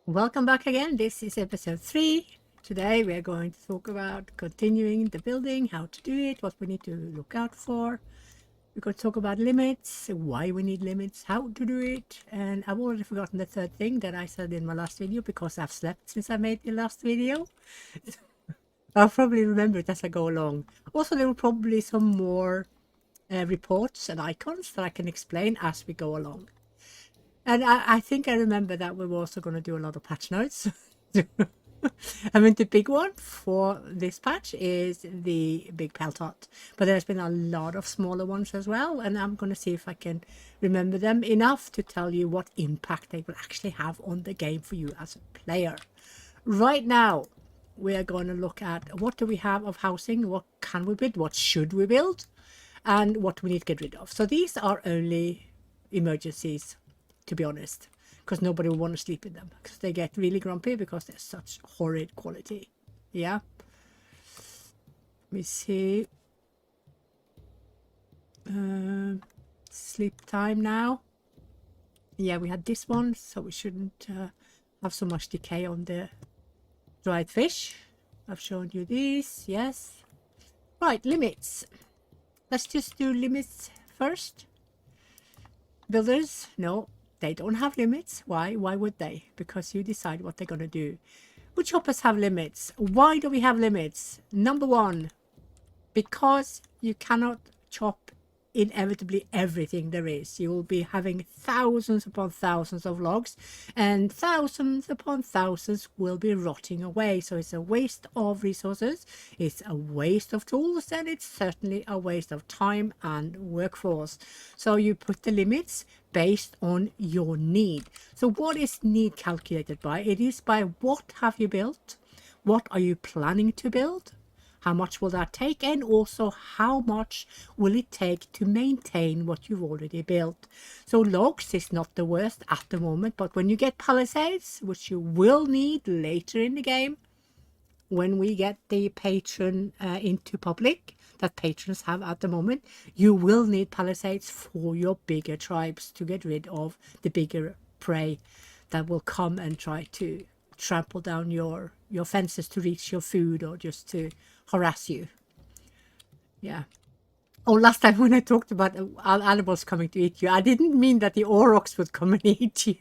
Welcome back again. This is episode 3. Today we are going to talk about continuing the building, how to do it, what we need to look out for. We're going to talk about limits, why we need limits, how to do it, and I've already forgotten the third thing that I said in my last video because I've slept since I made the last video. I'll probably remember it as I go along. Also, there will probably be some more reports and icons that I can explain as we go along. And I think I remember that we were also going to do a lot of patch notes. I mean, the big one for this patch is the big Peltot, but there's been a lot of smaller ones as well, and I'm going to see if I can remember them enough to tell you what impact they will actually have on the game for you as a player. Right now, we are going to look at what do we have of housing, what can we build, what should we build, and what we need to get rid of. So these are only emergencies, to be honest, because nobody will want to sleep in them because they get really grumpy because they're such horrid quality. Yeah. Let me see. Sleep time now. Yeah, we had this one, so we shouldn't have so much decay on the dried fish. I've shown you these. Yes. Right, limits. Let's just do limits first. Builders, no. They don't have limits. Why? Why would they? Because you decide what they're going to do. Wood choppers have limits. Why do we have limits? Number one, because you cannot chop inevitably everything there is. You will be having thousands upon thousands of logs, and thousands upon thousands will be rotting away. So it's a waste of resources, it's a waste of tools, and it's certainly a waste of time and workforce. So you put the limits based on your need. So what is need calculated by? It is by what have you built, what are you planning to build, how much will that take, and also how much will it take to maintain what you've already built. So logs is not the worst at the moment, but when you get palisades, which you will need later in the game, when we get the patron into public that patrons have at the moment, you will need palisades for your bigger tribes to get rid of the bigger prey that will come and try to trample down your fences to reach your food or just to harass you. Yeah. Oh, last time when I talked about animals coming to eat you, I didn't mean that the aurochs would come and eat you.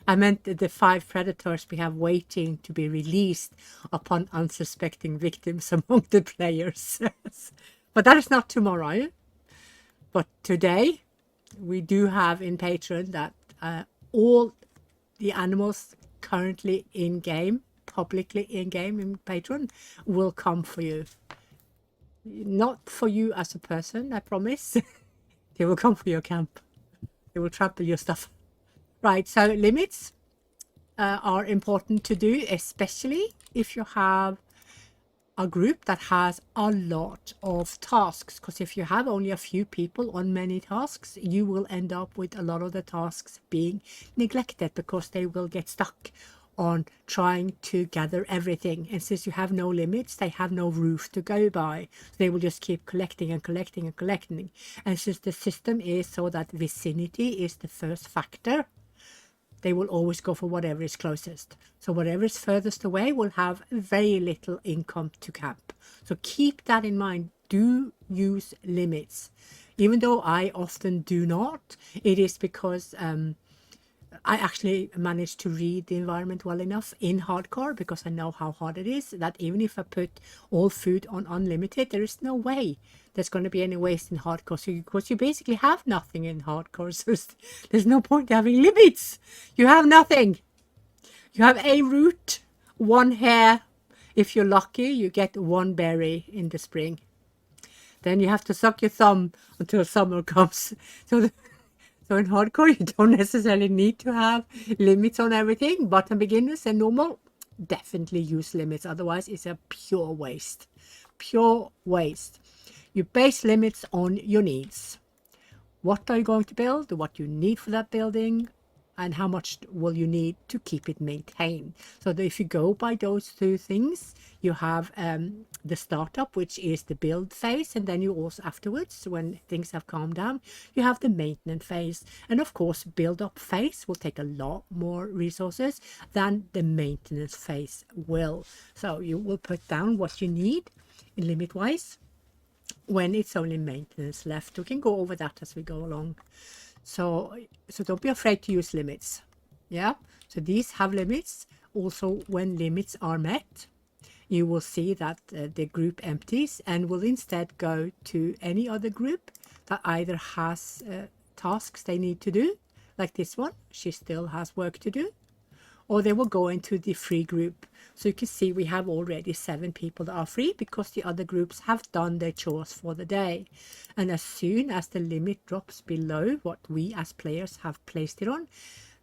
I meant the 5 predators we have waiting to be released upon unsuspecting victims among the players. But that is not tomorrow. But today, we do have in Patreon that all the animals currently in game, publicly in game in Patreon, will come for you. Not for you as a person, I promise. They will come for your camp. They will trample your stuff. Right, so limits are important to do, especially if you have a group that has a lot of tasks, because if you have only a few people on many tasks, you will end up with a lot of the tasks being neglected because they will get stuck on trying to gather everything, and since you have no limits, they have no roof to go by, so they will just keep collecting and collecting and collecting. And since the system is so that vicinity is the first factor, they will always go for whatever is closest. So whatever is furthest away will have very little income to camp. So keep that in mind. Do use limits. Even though I often do not, it is because I actually managed to read the environment well enough in hardcore, because I know how hard it is, that even if I put all food on unlimited, there is no way there's going to be any waste in hardcore, because you basically have nothing in hardcore, so there's no point having limits. You have nothing. You have a root, one hair. If you're lucky, you get one berry in the spring. Then you have to suck your thumb until summer comes. So in hardcore, you don't necessarily need to have limits on everything, but on beginners and normal, definitely use limits. Otherwise, it's a pure waste. Pure waste. You base limits on your needs. What are you going to build? What you need for that building? and how much will you need to keep it maintained. So that if you go by those two things, you have the startup, which is the build phase, and then you also afterwards, when things have calmed down, you have the maintenance phase. And of course, build up phase will take a lot more resources than the maintenance phase will. So you will put down what you need in limit wise when it's only maintenance left. We can go over that as we go along. So don't be afraid to use limits. Yeah, so these have limits. Also, when limits are met, you will see that the group empties and will instead go to any other group that either has tasks they need to do, like this one, she still has work to do, or they will go into the free group. So you can see we have already 7 people that are free because the other groups have done their chores for the day. And as soon as the limit drops below what we as players have placed it on,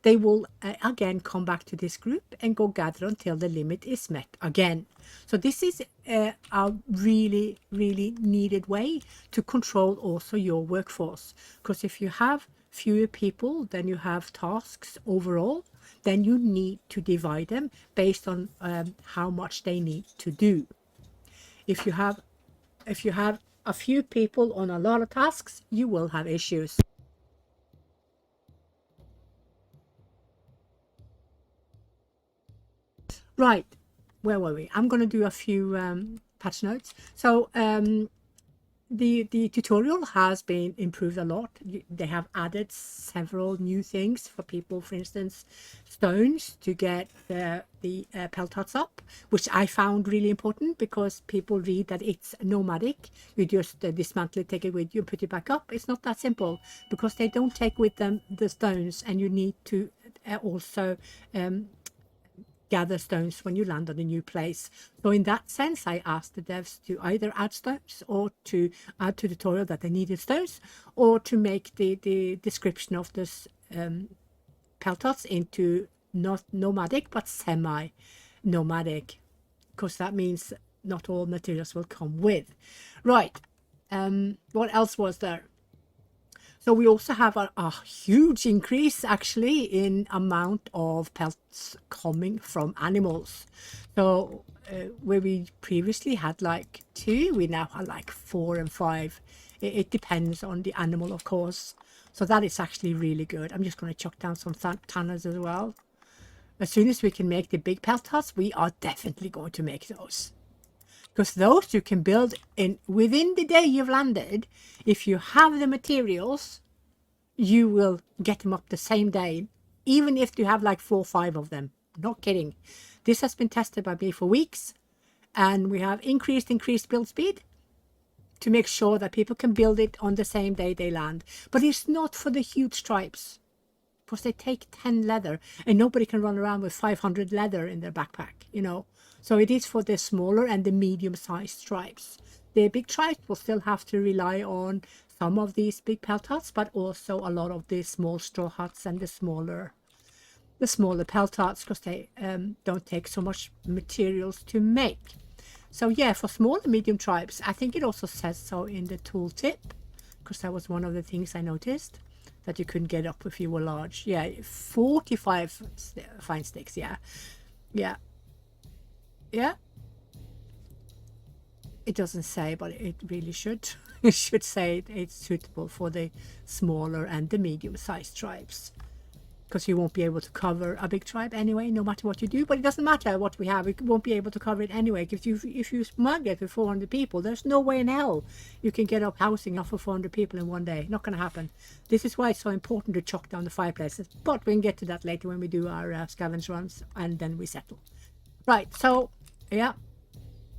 they will again come back to this group and go gather until the limit is met again. So this is a really, really needed way to control also your workforce. Because if you have fewer people than you have tasks overall, then you need to divide them based on how much they need to do. If you have a few people on a lot of tasks, you will have issues. Right, where were we? I'm going to do a few patch notes. So the tutorial has been improved a lot. They have added several new things for people, for instance, stones to get the peltats up, which I found really important because people read that it's nomadic. You just dismantle it, take it with you, put it back up. It's not that simple because they don't take with them the stones, and you need to also gather stones when you land on a new place. So in that sense, I asked the devs to either add stones or to add to the tutorial that they needed stones, or to make the description of this peltats into not nomadic but semi-nomadic, because that means not all materials will come with. Right, what else was there? So we also have a huge increase actually in amount of pelts coming from animals. So where we previously had like 2, we now have like 4 and 5. It depends on the animal, of course. So that is actually really good. I'm just going to chuck down some tanners as well. As soon as we can make the big peltats, we are definitely going to make those. Because those you can build in within the day you've landed. If you have the materials, you will get them up the same day, even if you have like 4 or 5 of them. Not kidding. This has been tested by me for weeks, and we have increased build speed to make sure that people can build it on the same day they land. But it's not for the huge tribes, because they take 10 leather, and nobody can run around with 500 leather in their backpack, you know. So it is for the smaller and the medium-sized tribes. The big tribes will still have to rely on some of these big peltats, but also a lot of the small straw huts and the smaller peltats, because they don't take so much materials to make. So yeah, for small and medium tribes, I think it also says so in the tooltip, because that was one of the things I noticed, that you couldn't get up if you were large. Yeah, 45 fine sticks. Yeah. It doesn't say, but it really should. It should say it's suitable for the smaller and the medium-sized tribes, because you won't be able to cover a big tribe anyway, no matter what you do. But it doesn't matter what we have, we won't be able to cover it anyway. If you smug it with 400 people, there's no way in hell you can get up housing off for 400 people in one day. Not going to happen. This is why it's so important to chuck down the fireplaces. But we can get to that later when we do our scavenge runs, and then we settle. Right, so yeah,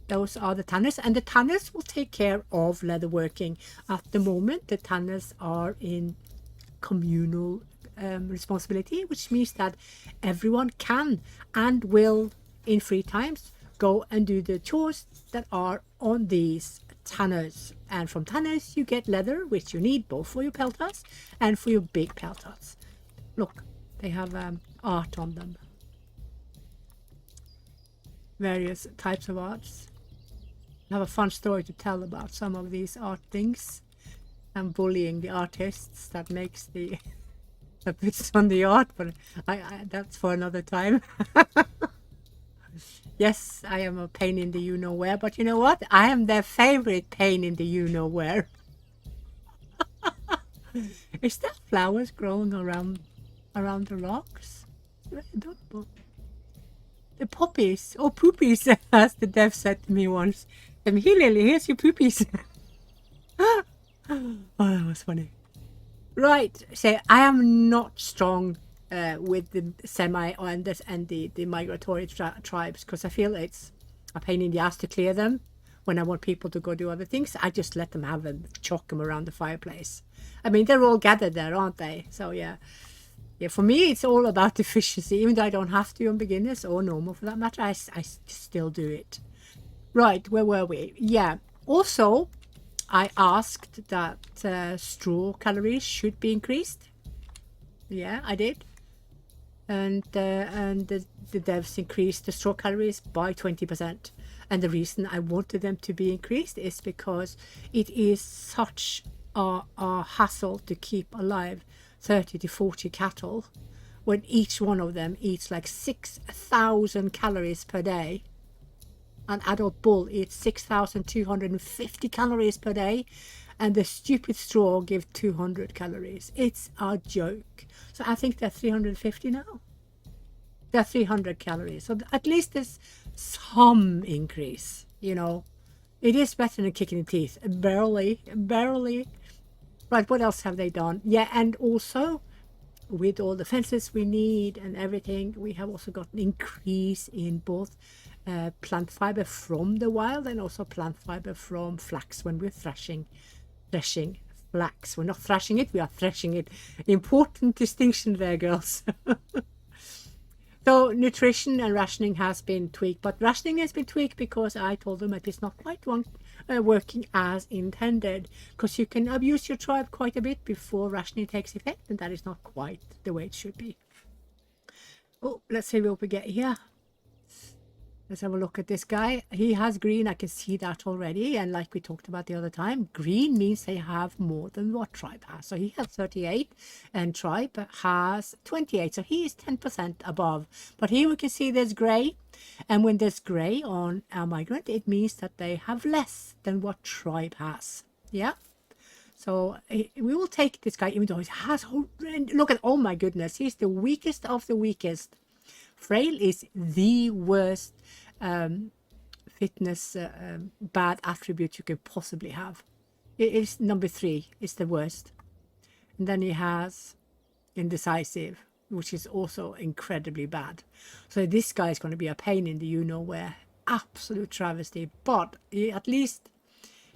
those are the tanners, and the tanners will take care of leatherworking. At the moment, the tanners are in communal responsibility, which means that everyone can and will, in free times, go and do the chores that are on these tanners. And from tanners, you get leather, which you need both for your peltats and for your big peltats. Look, they have art on them. Various types of arts. I have a fun story to tell about some of these art things. I'm bullying the artists that makes the I put on the art, but that's for another time. Yes, I am a pain in the you-know-where, but you know what? I am their favorite pain in the you-know-where. Is that flowers growing around the rocks? It's very adorable. The poppies, or poopies, as the dev said to me once. Here, Lily, here's your poopies. Oh, that was funny. Right, so I am not strong with the semi and the migratory tribes, because I feel it's a pain in the ass to clear them. When I want people to go do other things, I just let them have them, chalk them around the fireplace. I mean, they're all gathered there, aren't they? So yeah, for me, it's all about efficiency. Even though I don't have to on beginners or normal for that matter, I still do it. Right, where were we? Yeah. Also, I asked that straw calories should be increased. Yeah, I did. And the devs increased the straw calories by 20%. And the reason I wanted them to be increased is because it is such a hassle to keep alive 30 to 40 cattle when each one of them eats like 6,000 calories per day. An adult bull eats 6,250 calories per day, and the stupid straw gives 200 calories. It's a joke. So I think they're 350 now. They're 300 calories. So at least there's some increase, you know. It is better than kicking the teeth. Barely. Right, what else have they done? Yeah, and also with all the fences we need and everything, we have also got an increase in both plant fiber from the wild and also plant fiber from flax when we're threshing flax. We're not thrashing it, we are threshing it. Important distinction there, girls. So nutrition and rationing has been tweaked, but rationing has been tweaked because I told them that it's not quite working as intended, because you can abuse your tribe quite a bit before rationing takes effect, and that is not quite the way it should be. Oh, let's see what we get here. Let's have a look at this guy. He has green. I can see that already. And like we talked about the other time, green means they have more than what tribe has. So he has 38 and tribe has 28. So he is 10% above. But here we can see there's gray. And when there's gray on a migrant, it means that they have less than what tribe has. Yeah. So we will take this guy, even though he has horrendous. Look at, oh my goodness, he's the weakest of the weakest. Frail is the worst fitness bad attribute you could possibly have. It is number 3. It's the worst. And then he has indecisive, which is also incredibly bad. So this guy is going to be a pain in the you-know-where. Absolute travesty. But at least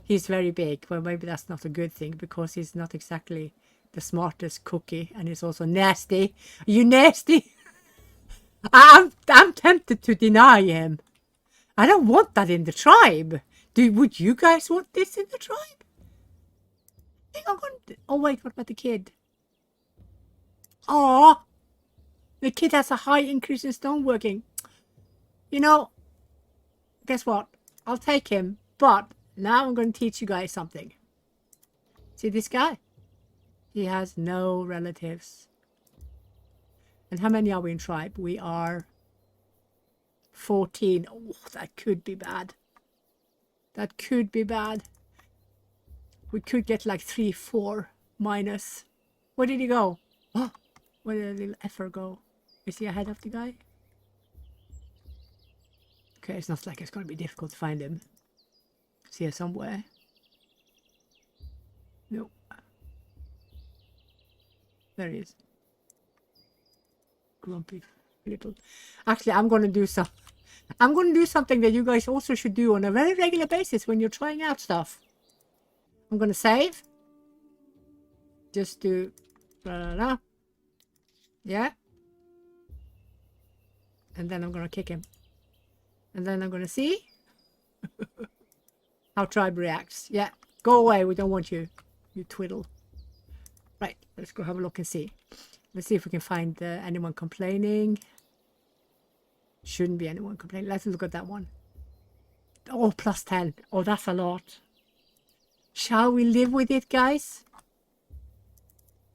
he's very big. Well, maybe that's not a good thing, because he's not exactly the smartest cookie, and he's also nasty. Are you nasty? I'm tempted to deny him. I don't want that in the tribe. Would you guys want this in the tribe? I think I'm going to... Oh wait, what about the kid? Oh, the kid has a high increase in stoneworking. You know, guess what? I'll take him, but now I'm going to teach you guys something. See this guy? He has no relatives. And how many are we in tribe? We are 14. Oh, that could be bad. That could be bad. We could get like 3, 4 minus. Where did he go? Oh, where did the little effer go? Is he ahead of the guy? Okay, it's not like it's going to be difficult to find him. Is he here somewhere? No. There he is. Grumpy little. Actually, I'm going to do something that you guys also should do on a very regular basis when you're trying out stuff. I'm going to save. Just do... Yeah. And then I'm going to kick him. And then I'm going to see how tribe reacts. Yeah. Go away. We don't want you. You twiddle. Right. Let's go have a look and see. Let's see if we can find anyone complaining. Shouldn't be anyone complaining. Let's look at that one. Oh, plus 10. Oh, that's a lot. Shall we live with it, guys?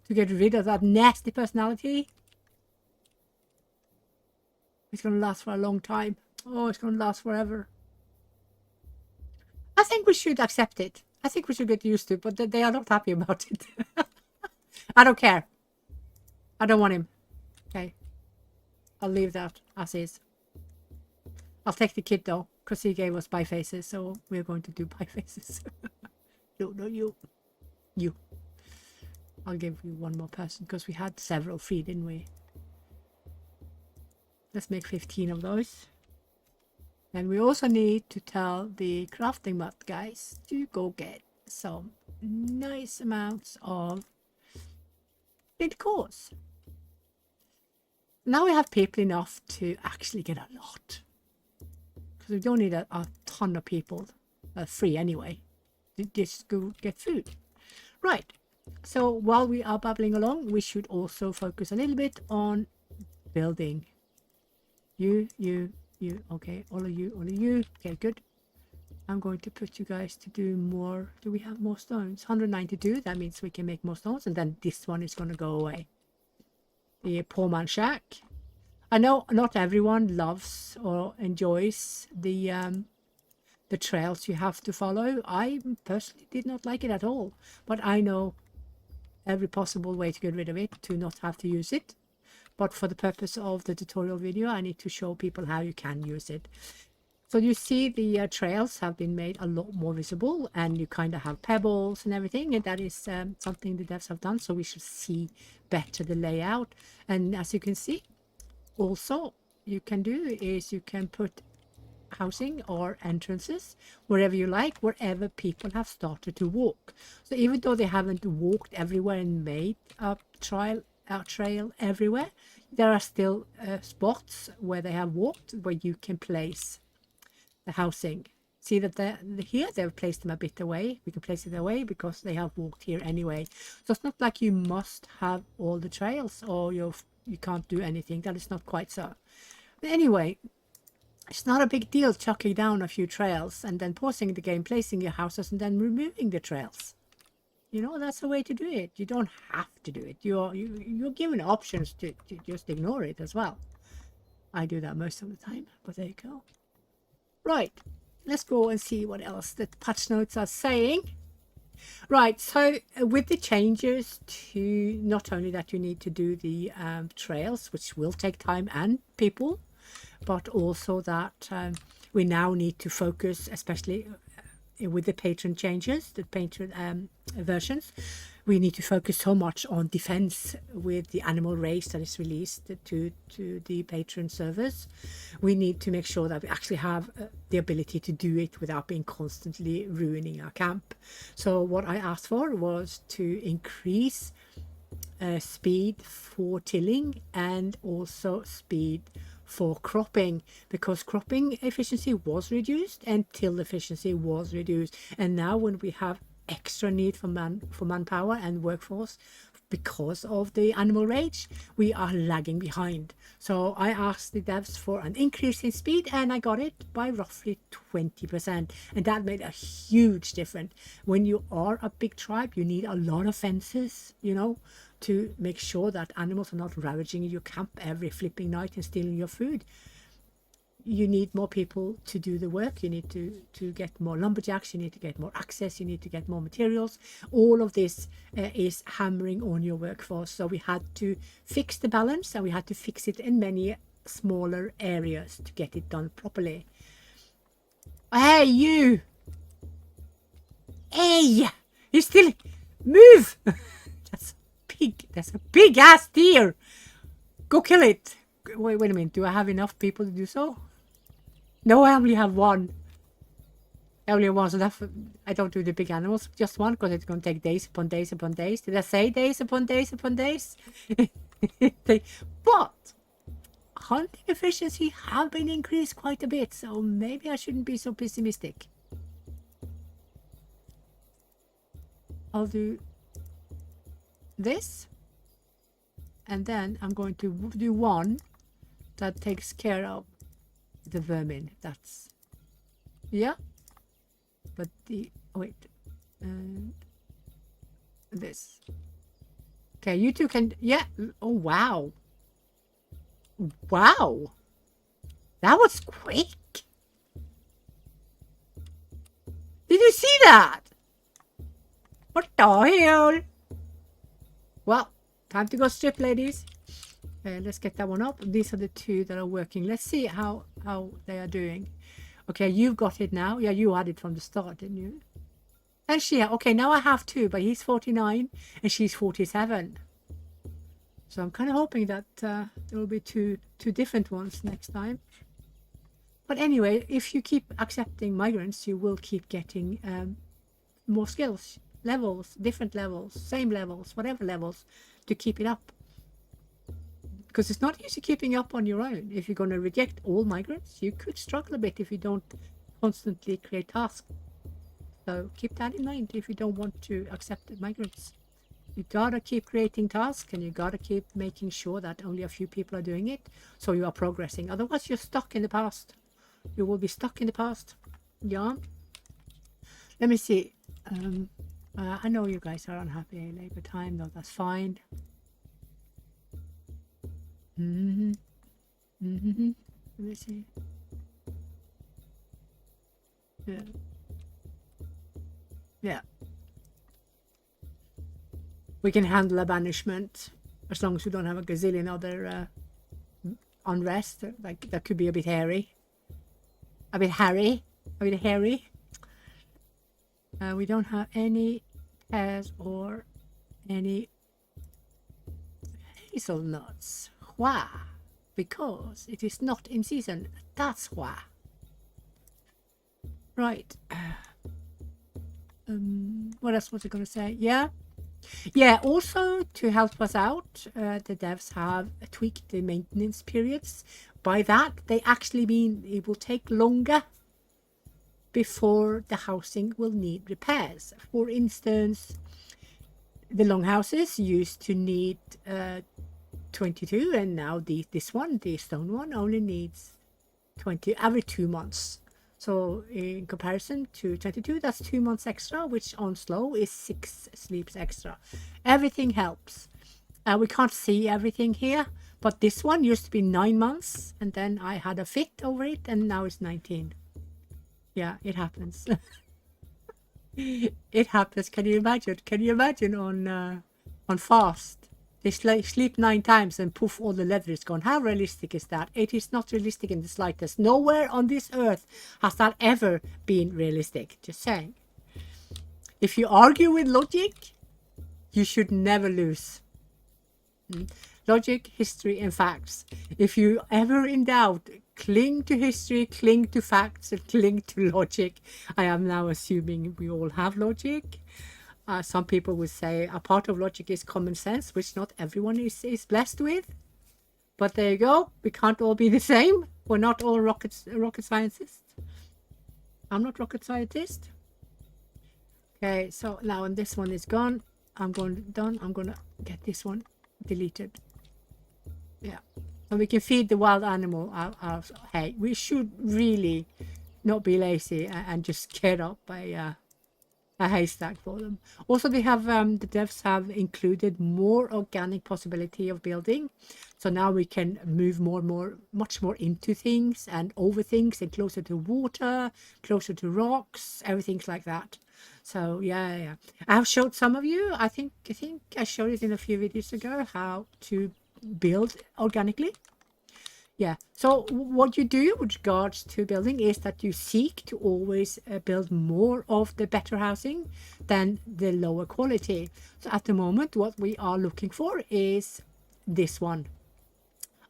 to get rid of that nasty personality. It's going to last for a long time. Oh, it's going to last forever. I think we should accept it. I think we should get used to it, but they are not happy about it. I don't care. I don't want him. Okay. I'll leave that as is. I'll take the kid though, because he gave us pie faces, so we're going to do pie faces. No, you. You. I'll give you one more person, because we had several free, didn't we? Let's make 15 of those. And we also need to tell the crafting mat guys to go get some nice amounts of flint cores. Now we have people enough to actually get a lot. Because we don't need a ton of people free anyway. Just go get food. Right. So while we are babbling along, we should also focus a little bit on building. You. Okay, all of you. Okay, good. I'm going to put you guys to do more. Do we have more stones? 192. That means we can make more stones. And then this one is going to go away. The poor man shack. I know not everyone loves or enjoys the trails you have to follow. I personally did not like it at all. But I know every possible way to get rid of it, to not have to use it. But for the purpose of the tutorial video, I need to show people how you can use it. So you see the trails have been made a lot more visible, and you kind of have pebbles and everything, and that is something the devs have done, so we should see better the layout. And as you can see, also you can do is you can put housing or entrances wherever you like, wherever people have started to walk. So even though they haven't walked everywhere and made a trail everywhere, there are still spots where they have walked where you can place the housing. See that here they've placed them a bit away. We can place it away because they have walked here anyway. So it's not like you must have all the trails or you can't do anything. That is not quite so. But anyway, it's not a big deal chucking down a few trails and then pausing the game, placing your houses, and then removing the trails. You know, that's the way to do it. You don't have to do it. You're given options to just ignore it as well. I do that most of the time, but there you go. Right, let's go and see what else the patch notes are saying. Right, so with the changes to not only that you need to do the trails, which will take time and people, but also that we now need to focus, especially with the patron changes, the patron versions, we need to focus so much on defense with the animal race that is released to the patron servers. We need to make sure that we actually have the ability to do it without being constantly ruining our camp. So what I asked for was to increase speed for tilling and also speed for cropping, because cropping efficiency was reduced and till efficiency was reduced. And now when we have extra need for manpower and workforce because of the animal rage, we are lagging behind. So I asked the devs for an increase in speed, and I got it by roughly 20%, and that made a huge difference. When you are a big tribe, you need a lot of fences, you know, to make sure that animals are not ravaging your camp every flipping night and stealing your food. You need more people to do the work. You need to get more lumberjacks. You need to get more access. You need to get more materials. All of this is hammering on your workforce. So we had to fix the balance, and we had to fix it in many smaller areas to get it done properly. Hey, you! Hey! You still move! That's a big ass deer! Go kill it! Wait a minute. Do I have enough people to do so? No, I only have one. I only have one, so that's, I don't do the big animals. Just one, because it's going to take days upon days upon days. Did I say days upon days upon days? But hunting efficiency have been increased quite a bit, so maybe I shouldn't be so pessimistic. I'll do this, and then I'm going to do one that takes care of the vermin. That's, yeah, but the, wait, and this Okay, you two can, yeah. Oh, wow. Wow. That was quick. Did you see that? What the hell? Well, time to go strip, ladies. Let's get that one up. These are the two that are working. Let's see how they are doing. Okay, you've got it now. Yeah, you had it from the start, didn't you? And she, okay, now I have two, but he's 49 and she's 47. So I'm kind of hoping that there will be two different ones next time. But anyway, if you keep accepting migrants, you will keep getting more skills, levels, different levels, same levels, whatever levels, to keep it up. Because it's not easy keeping up on your own. If you're going to reject all migrants, you could struggle a bit if you don't constantly create tasks. So keep that in mind if you don't want to accept migrants. You gotta keep creating tasks, and you gotta keep making sure that only a few people are doing it, so you are progressing. Otherwise, you're stuck in the past. You will be stuck in the past. Yeah. Let me see. I know you guys are unhappy at Labor time, though. That's fine. Let me see. Yeah. Yeah. We can handle a banishment as long as we don't have a gazillion other unrest. Like, that could be a bit hairy. A bit hairy. We don't have any pears or any hazelnuts. Why? Because it is not in season. That's why. Right. What else was I going to say? Yeah, also to help us out, the devs have tweaked the maintenance periods. By that, they actually mean it will take longer before the housing will need repairs. For instance, the longhouses used to need 22, and now this one, the stone one, only needs 20 every 2 months. So in comparison to 22, that's 2 months extra, which on slow is 6 sleeps extra. Everything helps. We can't see everything here, but this one used to be 9 months, and then I had a fit over it, and now it's 19. Yeah, it happens. It happens. Can you imagine? Can you imagine on fast? They sleep 9 times and poof, all the leather is gone. How realistic is that? It is not realistic in the slightest. Nowhere on this earth has that ever been realistic. Just saying. If you argue with logic, you should never lose. Logic, history, and facts. If you ever in doubt, cling to history, cling to facts, and cling to logic. I am now assuming we all have logic. Some people would say a part of logic is common sense, which not everyone is blessed with. But there you go. We can't all be the same. We're not all rocket scientists. I'm not rocket scientist. Okay, so now when this one is gone, I'm going to get this one deleted. Yeah, so we can feed the wild animal our hay. We should really not be lazy and just get up a haystack for them. Also, they have the devs have included more organic possibility of building, so now we can move much more into things and over things, and closer to water, closer to rocks, everything's like that. So yeah, I have showed some of you. I think I showed it in a few videos ago how to build organically. Yeah, so what you do with regards to building is that you seek to always build more of the better housing than the lower quality. So at the moment, what we are looking for is this one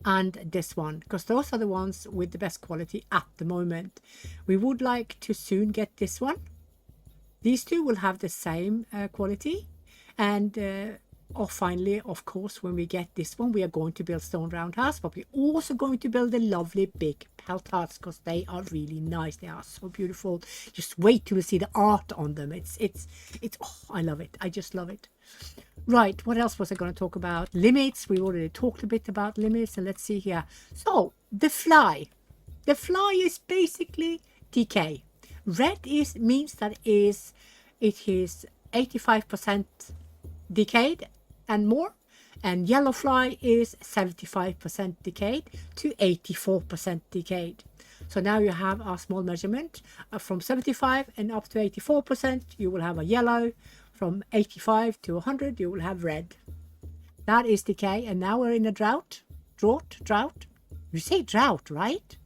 and this one, because those are the ones with the best quality at the moment. We would like to soon get this one. These two will have the same quality, and finally, of course, when we get this one, we are going to build stone roundhouse, but we're also going to build the lovely big pelt huts, because they are really nice. They are so beautiful. Just wait till you see the art on them. It's oh, I love it. I just love it. Right, what else was I going to talk about? Limits. We already talked a bit about limits, and let's see here. So the fly is basically decay. Red means that it is 85% decayed and more, And yellow fly is 75% decayed to 84% decayed. So now you have a small measurement from 75 and up to 84%, you will have a yellow. From 85 to 100, you will have red. That is decay. And now we're in a drought. Drought. You say drought, right?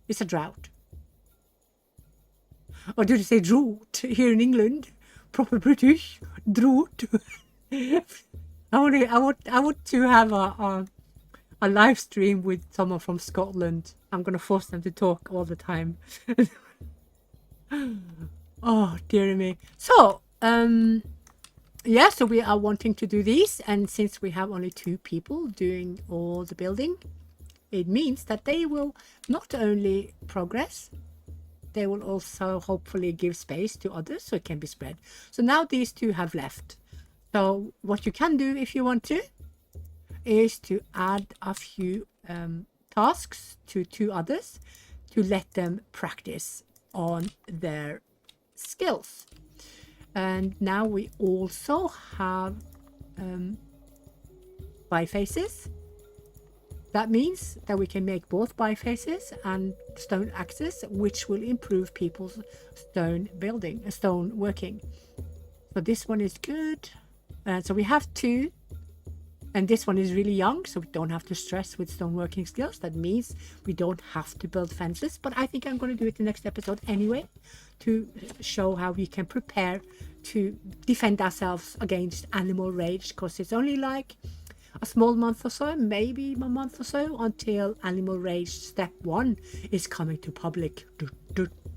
It's a drought. Or did you say drought here in England? Proper British. Drought. I want to have a live stream with someone from Scotland. I'm going to force them to talk all the time. Oh, dear me. So, yeah, so we are wanting to do these. And since we have only 2 people doing all the building, it means that they will not only progress, they will also hopefully give space to others so it can be spread. So now these 2 have left. So what you can do if you want to is to add a few tasks to 2 others to let them practice on their skills. And now we also have bifaces. That means that we can make both bifaces and stone axes, which will improve people's stone working. So this one is good. So we have 2. And this one is really young, so we don't have to stress with stoneworking skills. That means we don't have to build fences. But I think I'm going to do it in the next episode anyway, to show how we can prepare to defend ourselves against animal rage, because it's only like a small month or so, maybe a month or so, until animal rage step 1 is coming to public.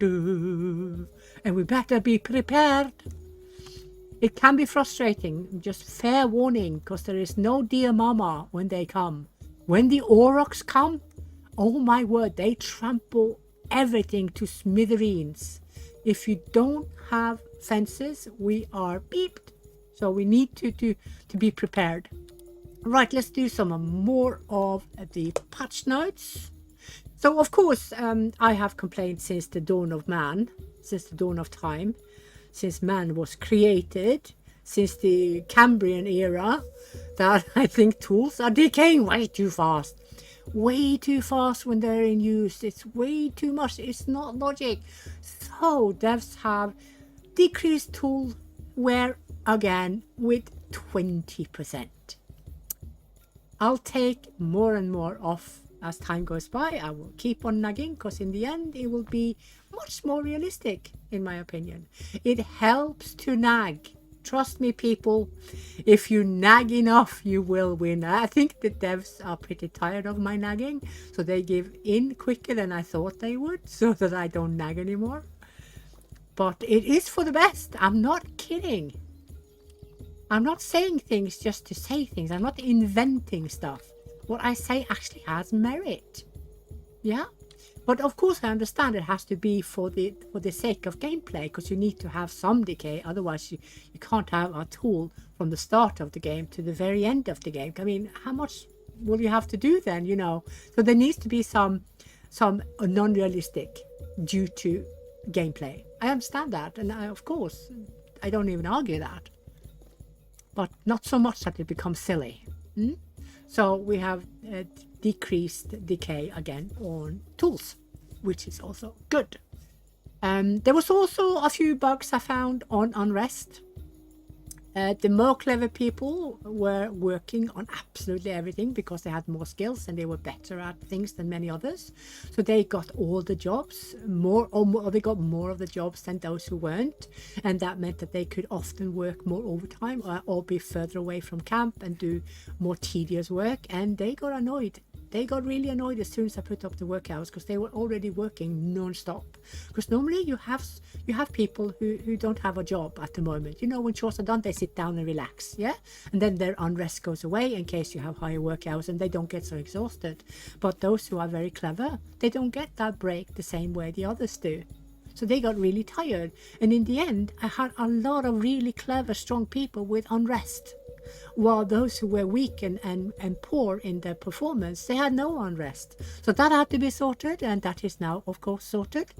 And we better be prepared. It can be frustrating, just fair warning, because there is no dear mama when they come. When the aurochs come, oh my word, they trample everything to smithereens. If you don't have fences, we are beeped. So we need to be prepared. Right, let's do some more of the patch notes. So of course, I have complained since the dawn of man, since the dawn of time, since man was created, since the Cambrian era, that I think tools are decaying way too fast. Way too fast when they're in use. It's way too much. It's not logic. So devs have decreased tool wear again with 20%. I'll take more and more off as time goes by. I will keep on nagging, because in the end it will be much more realistic, in my opinion. It helps to nag. Trust me, people, if you nag enough, you will win. I think the devs are pretty tired of my nagging, so they give in quicker than I thought they would, so that I don't nag anymore. But it is for the best. I'm not kidding. I'm not saying things just to say things. I'm not inventing stuff. What I say actually has merit. Yeah? But of course I understand it has to be for the sake of gameplay, because you need to have some decay. Otherwise you can't have a tool from the start of the game to the very end of the game. I mean, how much will you have to do then, you know? So there needs to be some non-realistic due to gameplay. I understand that, and of course I don't even argue that. But not so much that it becomes silly. So we have decreased decay again on tools, which is also good. There was also a few bugs I found on Unrest. The more clever people were working on absolutely everything because they had more skills and they were better at things than many others. So they got all the jobs, they got more of the jobs than those who weren't. And that meant that they could often work more overtime or be further away from camp and do more tedious work. And they got annoyed. They got really annoyed as soon as I put up the work hours, because they were already working non-stop. Because normally you have people who don't have a job at the moment. You know, when chores are done, they sit down and relax, yeah? And then their unrest goes away in case you have higher work hours and they don't get so exhausted. But those who are very clever, they don't get that break the same way the others do. So they got really tired. And in the end, I had a lot of really clever, strong people with unrest. While those who were weak and poor in their performance, they had no unrest. So that had to be sorted, and that is now, of course, sorted.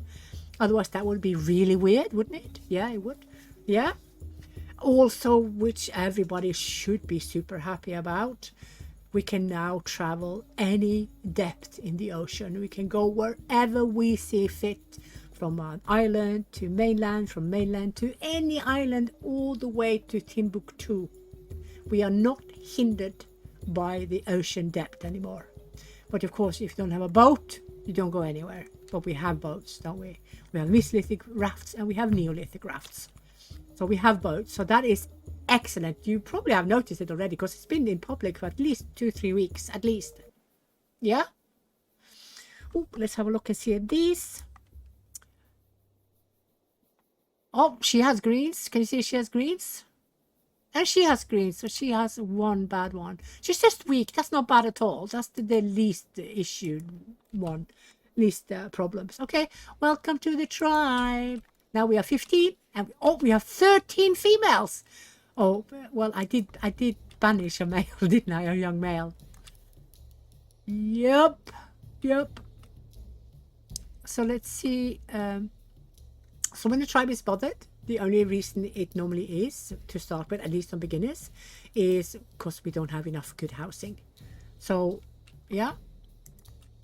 Otherwise, that would be really weird, wouldn't it? Yeah, it would. Yeah. Also, which everybody should be super happy about, we can now travel any depth in the ocean. We can go wherever we see fit, from an island to mainland, from mainland to any island, all the way to Timbuktu. We are not hindered by the ocean depth anymore. But of course, if you don't have a boat, you don't go anywhere. But we have boats, don't we? We have Mesolithic rafts and we have Neolithic rafts. So we have boats. So that is excellent. You probably have noticed it already because it's been in public for at least 2-3 weeks, at least. Yeah? Ooh, let's have a look and see at these. Oh, she has greens. Can you see she has greens? And she has greens, so she has one bad one. She's just weak. That's not bad at all. That's the least issued one. Least problems. Okay, welcome to the tribe. Now we have 15, and we have 13 females. Oh, well, I did banish a male, didn't I? A young male. Yep. So let's see. So when the tribe is bothered, the only reason it normally is, to start with, at least on beginners, is because we don't have enough good housing. So, yeah.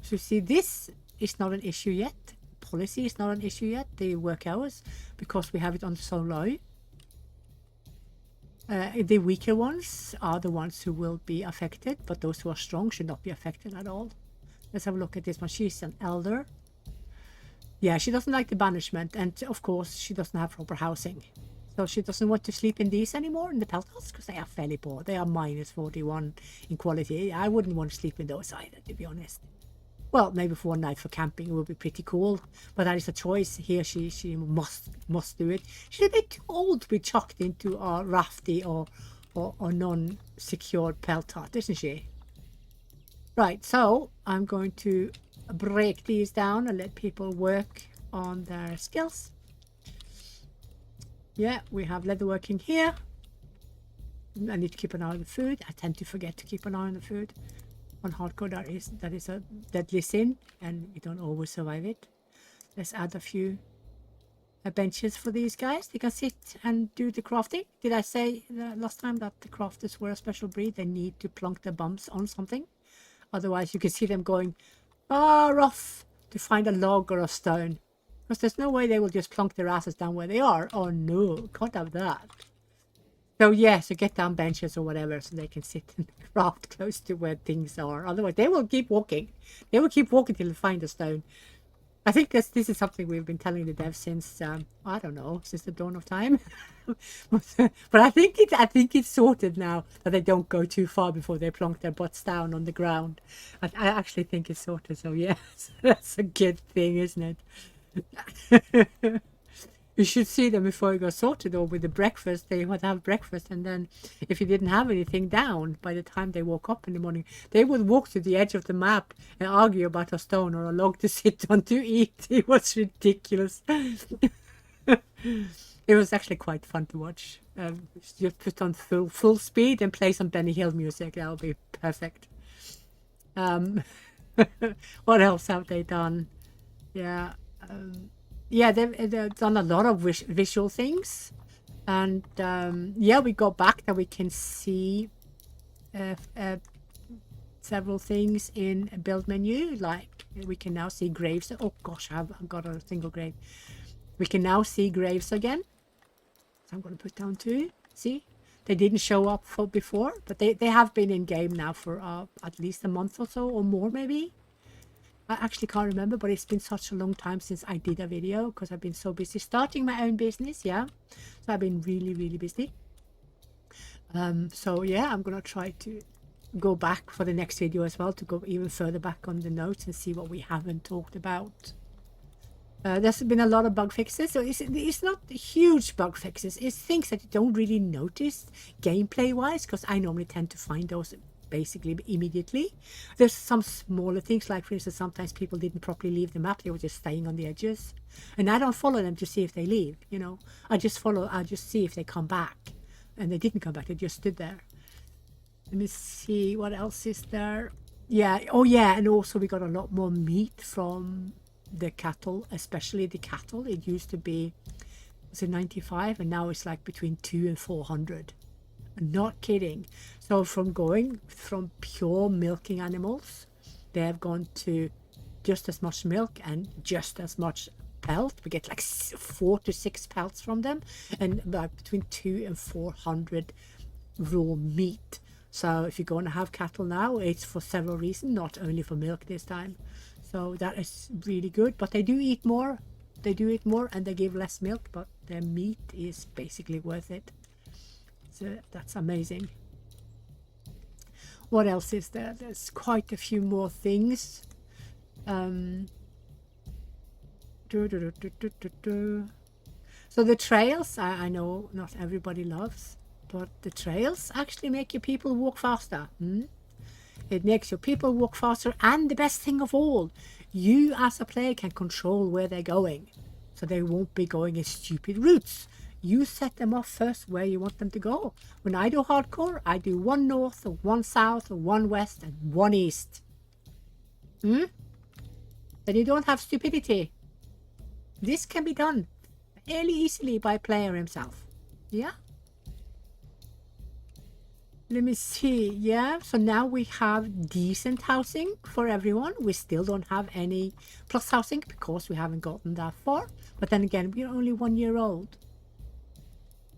So you see, this is not an issue yet. Policy is not an issue yet, the work hours, because we have it on so low. The weaker ones are the ones who will be affected, but those who are strong should not be affected at all. Let's have a look at this one. She's an elder. Yeah, she doesn't like the banishment, and of course she doesn't have proper housing. So she doesn't want to sleep in these anymore, in the pelters, because they are fairly poor. They are -41 in quality. I wouldn't want to sleep in those either, to be honest. Well, maybe for one night for camping it would be pretty cool, but that is a choice. Here she must do it. She's a bit too old to be chucked into a rafty or non-secured pelt hut, isn't she? Right, so I'm going to break these down and let people work on their skills. Yeah, we have leatherworking here. I need to keep an eye on the food. I tend to forget to keep an eye on the food. On hardcore, that is a deadly sin, and you don't always survive it. Let's add a few benches for these guys. They can sit and do the crafting. Did I say last time that the crafters were a special breed? They need to plonk their bums on something. Otherwise, you can see them going far off to find a log or a stone, because there's no way they will just plonk their asses down where they are. Oh no, can't have that. So yeah, so get down benches or whatever so they can sit and craft close to where things are. Otherwise they will keep walking. They will keep walking till they find a stone. I think this is something we've been telling the devs since I don't know, since the dawn of time. But I think it's sorted now that they don't go too far before they plonk their butts down on the ground. I actually think it's sorted, so yes, that's a good thing, isn't it? You should see them before it got sorted, or with the breakfast. They would have breakfast, and then if you didn't have anything down by the time they woke up in the morning, they would walk to the edge of the map and argue about a stone or a log to sit on to eat. It was ridiculous. It was actually quite fun to watch. Just put on full speed and play some Benny Hill music. That'll be perfect. What else have they done? Yeah. Yeah, they've done a lot of visual things, and yeah, we got back that we can see several things in a build menu. Like we can now see graves. Oh gosh, I've got a single grave. We can now see graves again. So I'm going to put down 2. See, they didn't show up before, but they have been in game now for at least a month or so, or more maybe. I actually can't remember, but it's been such a long time since I did a video because I've been so busy starting my own business. Yeah, so I've been really busy. So yeah, I'm gonna try to go back for the next video as well, to go even further back on the notes and see what we haven't talked about. There's been a lot of bug fixes, so it's not huge bug fixes. It's things that you don't really notice gameplay wise, because I normally tend to find those basically immediately. There's some smaller things, like for instance, sometimes people didn't properly leave the map. They were just staying on the edges, and I don't follow them to see if they leave, you know. I just see if they come back, and they didn't come back. They just stood there. Let me see what else is there. Yeah, oh yeah, and also we got a lot more meat from the cattle, especially the cattle. It used to be was it 95, and now it's like between 200 and 400. Not kidding. So from going from pure milking animals, they have gone to just as much milk and just as much pelt. We get like 4 to 6 pelts from them, and about between 200 and 400 raw meat. So if you're going to have cattle now, it's for several reasons, not only for milk this time. So that is really good. But they do eat more. They do eat more, and they give less milk, but their meat is basically worth it. So that's amazing. What else is there? There's quite a few more things. So the trails, I know not everybody loves, but the trails actually make your people walk faster. It makes your people walk faster, and the best thing of all, you as a player can control where they're going, so they won't be going in stupid routes. You set them off first where you want them to go. When I do hardcore, I do 1 north, 1 south, 1 west, and 1 east. Then you don't have stupidity. This can be done fairly easily by player himself. Yeah. Let me see. Yeah, so now we have decent housing for everyone. We still don't have any plus housing because we haven't gotten that far. But then again, we're only 1 year old.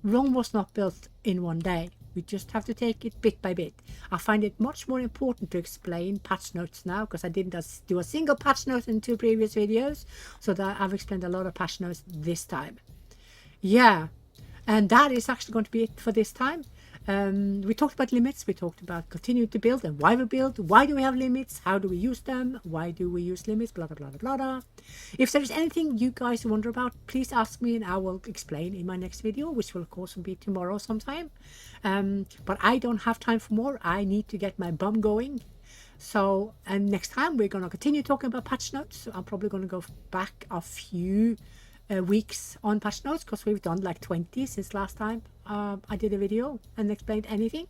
Rome was not built in 1 day. We just have to take it bit by bit. I find it much more important to explain patch notes now, because I didn't do a single patch note in 2 previous videos. So that I've explained a lot of patch notes this time. Yeah, and that is actually going to be it for this time. We talked about limits, we talked about continuing to build and why we build, why do we have limits, how do we use them, why do we use limits, blah, blah, blah, blah, blah. If there's anything you guys wonder about, please ask me and I will explain in my next video, which will of course be tomorrow sometime. But I don't have time for more. I need to get my bum going. So, and next time we're going to continue talking about patch notes. So I'm probably going to go back a few weeks on patch notes, because we've done like 20 since last time I did a video and explained anything.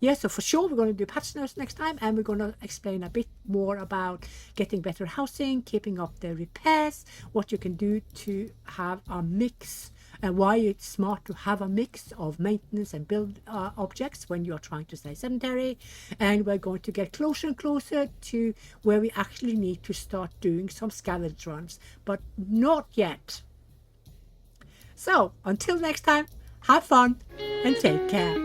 Yeah, so for sure we're going to do patch notes next time, and we're going to explain a bit more about getting better housing, keeping up the repairs, what you can do to have a mix, and why it's smart to have a mix of maintenance and build objects when you're trying to stay sedentary. And we're going to get closer and closer to where we actually need to start doing some scavenge runs, but not yet. So until next time, have fun and take care.